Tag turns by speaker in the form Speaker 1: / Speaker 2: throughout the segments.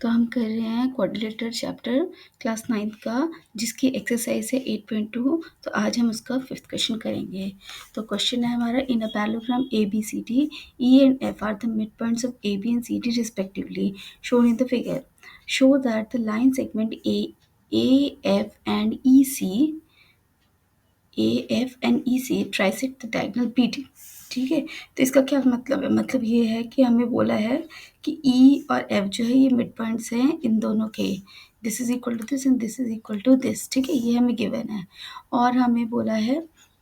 Speaker 1: तो हम कर रहे हैं क्वाड्रिलेटरल चैप्टर क्लास 9th का, जिसकी एक्सरसाइज है 8.2। तो आज हम उसका 5th क्वेश्चन करेंगे। तो क्वेश्चन है हमारा, in a parallelogram A B C D E and F are the mid points of A B and C D respectively shown in the figure. Show that the line segment A F and E C trisect the diagonal B D. ठीक है, तो इसका क्या मतलब है? मतलब ये है कि हमें बोला है कि ई और एफ जो है ये मिड पॉइंट्स हैं इन दोनों के। This is equal to this and this is equal to this. ठीक है, ये हमें गिवन है। और हमें बोला है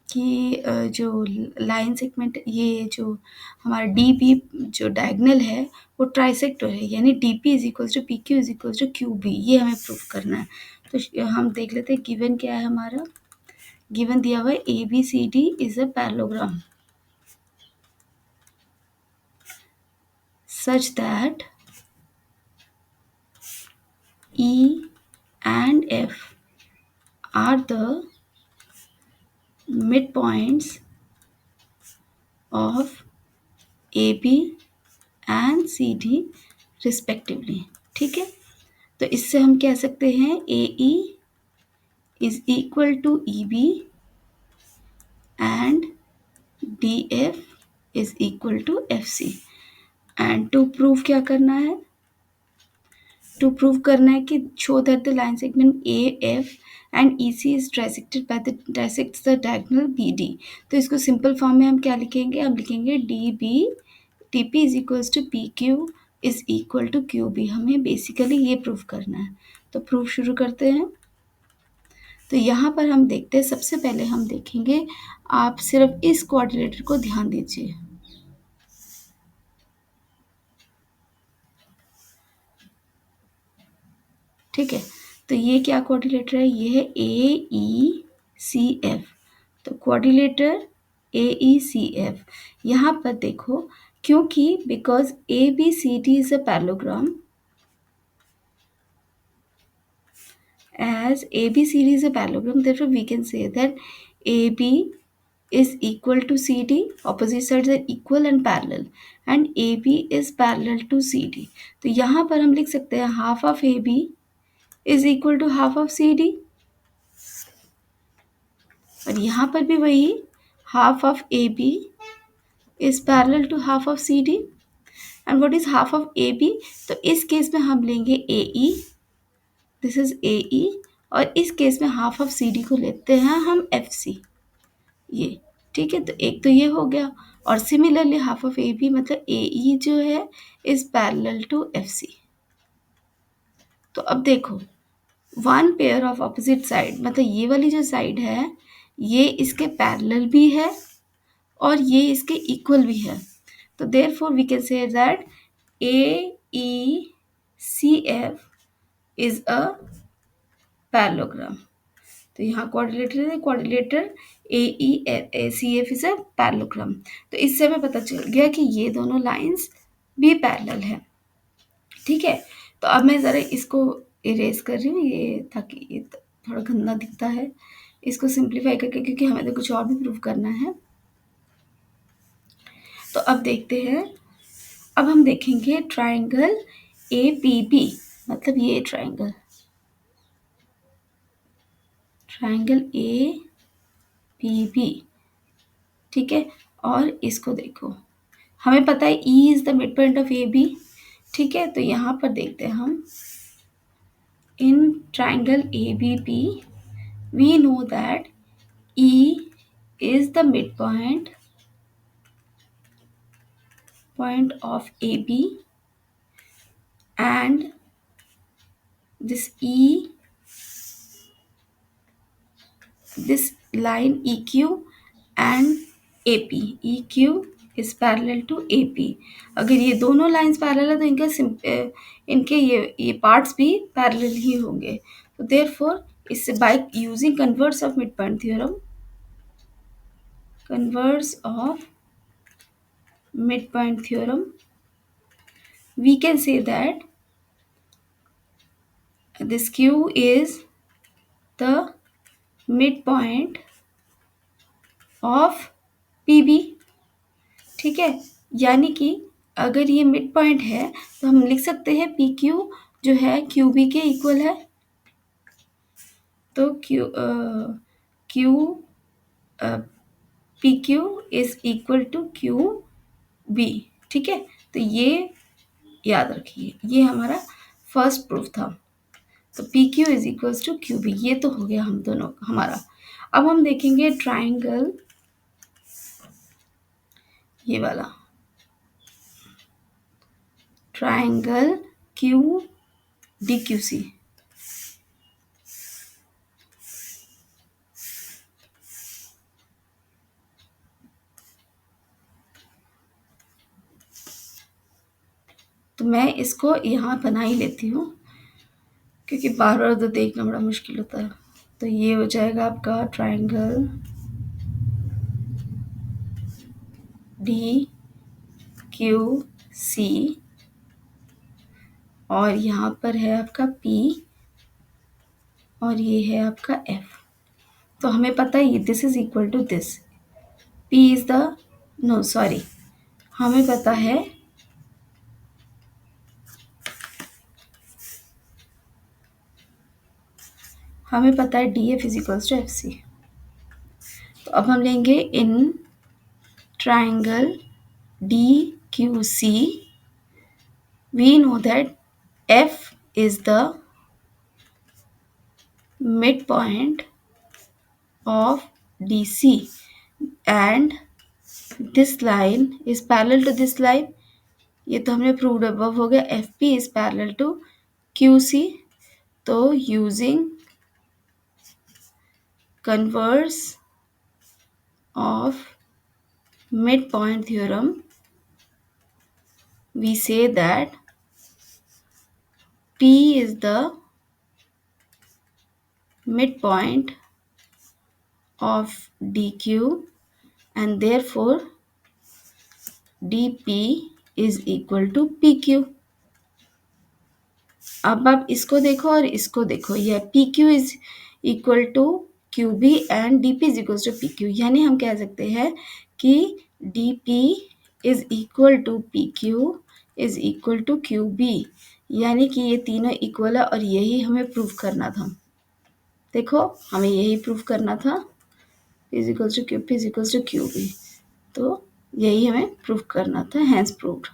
Speaker 1: कि जो लाइन सेगमेंट ये जो हमारा डी पी जो डायगोनल है वो ट्राइसेक्ट है, यानी D P is equal to P Q is equal to Q B. ये हमें प्रूफ करना है। तो हम देख लेते हैं गिवन क्या है हमारा। गिवन दिया हुआ है A B C D is a parallelogram such that E and F are the midpoints of AB and CD respectively। ठीक है, तो इससे हम कह सकते हैं AE is equal to EB and DF is equal to FC। And to prove क्या करना है? टू प्रूव करना है कि show that the line segment A F and E C is trisected by the trisects the diagonal B D. तो इसको simple form में हम क्या लिखेंगे? हम लिखेंगे D B T P is equals to P Q is equal to Q B. हमें basically ये प्रूव करना है। तो प्रूफ शुरू करते हैं। तो यहाँ पर हम देखते हैं, सबसे पहले हम देखेंगे, आप सिर्फ इस कोऑर्डिनेटर को ध्यान दीजिए। ठीक है, तो ये क्या कोऑर्डिनेटर है? ये है ए ई सी एफ। तो coordinator A E C F. यहाँ पर देखो, क्योंकि because A B C D is a parallelogram, as ABCD is a parallelogram, therefore we can say that AB is equal to CD, opposite sides are equal and parallel, and AB is parallel to CD। तो यहाँ पर हम लिख सकते हैं half of AB is equal to half of CD, और यहाँ पर भी वही half of AB is parallel to half of CD। and what is half of AB? तो इस केस में हम लेंगे AE, दिस इज AE, और इस केस में हाफ ऑफ CD को लेते हैं हम FC। ये ठीक है, तो एक तो ये हो गया, और सिमिलरली हाफ ऑफ AB मतलब AE जो है इज पैरेलल टू FC। तो अब देखो, one pair of opposite side, मतलब ये वाली जो साइड है ये इसके पैरेलल भी है और ये इसके इक्वल भी है। तो therefore we can say that AECF is a parallelogram. तो यहाँ कोऑर्डिनेटर है, coordinator AECF is a parallelogram. तो इससे हमें पता चल गया कि ये दोनों लाइंस भी पैरेलल है। ठीक है, तो अब मैं ज़रा इसको इरेज कर रही हूँ, ये ताकि ये थोड़ा गंदा दिखता है। इसको सिंप्लीफाई करके, क्योंकि हमें तो कुछ और भी प्रूव करना है। तो अब देखते हैं, अब हम देखेंगे ट्राइंगल APB, मतलब ये ट्राइंगल APB। ठीक है, और इसको देखो, हमें पता है E is the mid point of AB। ठीक है, तो यहाँ पर देखते हैं हम, in triangle ABP we know that E is the midpoint of AB, and this line EQ and AP, EQ is parallel to AP। अगर ये दोनों लाइंस पैरेलल है तो इनके ये पार्ट्स भी पैरेलल ही होंगे। तो देयरफॉर इससे by using converse of mid point theorem, we can say that this Q is the midpoint of PB। ठीक है, यानी कि अगर ये मिड पॉइंट है तो हम लिख सकते हैं PQ जो है क्यू बी के इक्वल है। तो Q P Q is equal to Q B. ठीक है, तो ये याद रखिए, ये हमारा फर्स्ट प्रूफ था। तो P Q is equals to Q B, ये तो हो गया हम दोनों हमारा। अब हम देखेंगे ट्राइंगल, ये वाला triangle Q D Q C. तो मैं इसको यहाँ बना ही लेती हूँ, क्योंकि बार बार तो देखना बड़ा मुश्किल होता है। तो ये हो जाएगा आपका ट्राइंगल डी क्यू सी, और यहाँ पर है आपका P, और ये है आपका F। तो हमें पता है ये this is equal to this, P is the, no sorry, हमें पता है DF is equals to FC। तो अब हम लेंगे in triangle DQC, we know that F is the midpoint of DC and this line is parallel to this line। ये तो हमने प्रूव्ड अबव हो गया। FP is parallel to QC, तो using converse of midpoint theorem we say that P is the midpoint of DQ and therefore DP is equal to PQ। अब आप इसको देखो और इसको देखो, यह P Q is equal to Q B and D P is equal to P Q, यानी हम कह सकते हैं कि D P is equal to P Q is equal to Q B, यानी कि ये तीनों इक्वल है और यही हमें प्रूव करना था। देखो हमें यही प्रूव करना था, is equal to Q P is equal to Q B, तो यही हमें प्रूव करना था, हैंस प्रूव्ड।